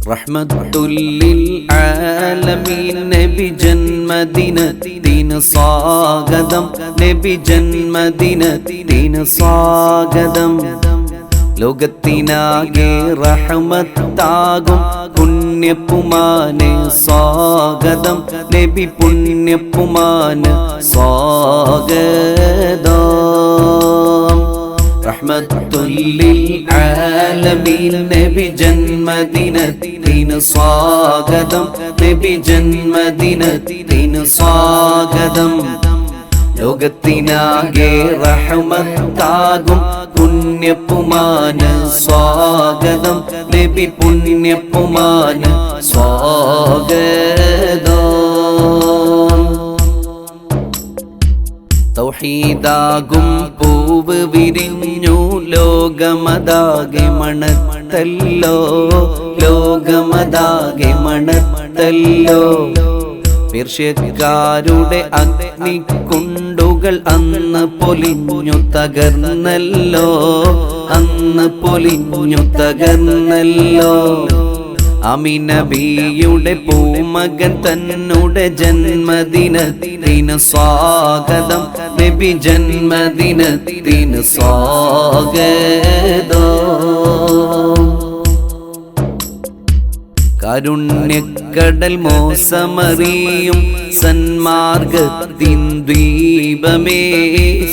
റഹ്മത്തുല്ലിൽ ആലമീൻ നബി ജന്മദിനത്തിന് സ്വാഗതം, നബി ജന്മദിനത്തിന് സ്വാഗതം. ലോകത്തിനാകെ റഹ്മത്താകും പുണ്യപ്പുമാന് സ്വാഗതം, നബി പുണ്യപ്പുമാന് സ്വാഗതം. റഹ്മത്തുല്ലിൽ ആലമീൻ നബി ജന്മദിനത്തിന് സ്വാഗതം, നബി ജന്മദിനത്തിന് സ്വാഗതം. ലോകത്തിനാകെ റഹ്മത്താകും പുണ്യപ്പുമാന് സ്വാഗതം, നബി പുണ്യപ്പുമാന് സ്വാഗതം. തൗഹീദാകും പൂവ് വിരിഞ്ഞു ലോകമതാകെ മണത്തല്ലോ, ലോകമതാകെ മണത്തല്ലോ. പേർഷ്യക്കാരുടെ അഗ്നിക്കുണ്ടുകൾ അന്ന് പൊലിഞ്ഞു തകർന്നല്ലോ, അന്ന് പൊലിഞ്ഞു തകർന്നല്ലോ. അമിനബിയുടെ പൂമകൻ തന്നുടെ ജന്മദിനത്തിന് സ്വാഗതം, നബി ജന്മദിനത്തിന് സ്വാഗതം. കാരുണ്യക്കടൽ മോസമറിയും സന്മാർഗത്തിൻ ദ്വീപമേ,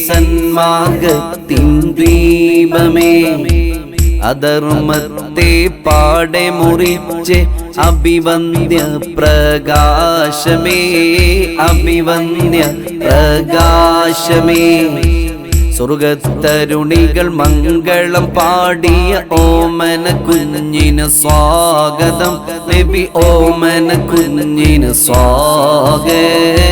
സന്മാർഗത്തിൻ ദ്വീപമേ. അധർമ്മത്തെ പാടെ മുറിച്ച് അഭിവന്ദ്യ പ്രകാശമേ, അഭിവന്ദ്യ പ്രകാശമേ. സ്വർഗത്തരുണികൾ മംഗളം പാടിയ ഓമന കുഞ്ഞിന് സ്വാഗതം, നബി ഓമന കുഞ്ഞിന് സ്വാഗതം.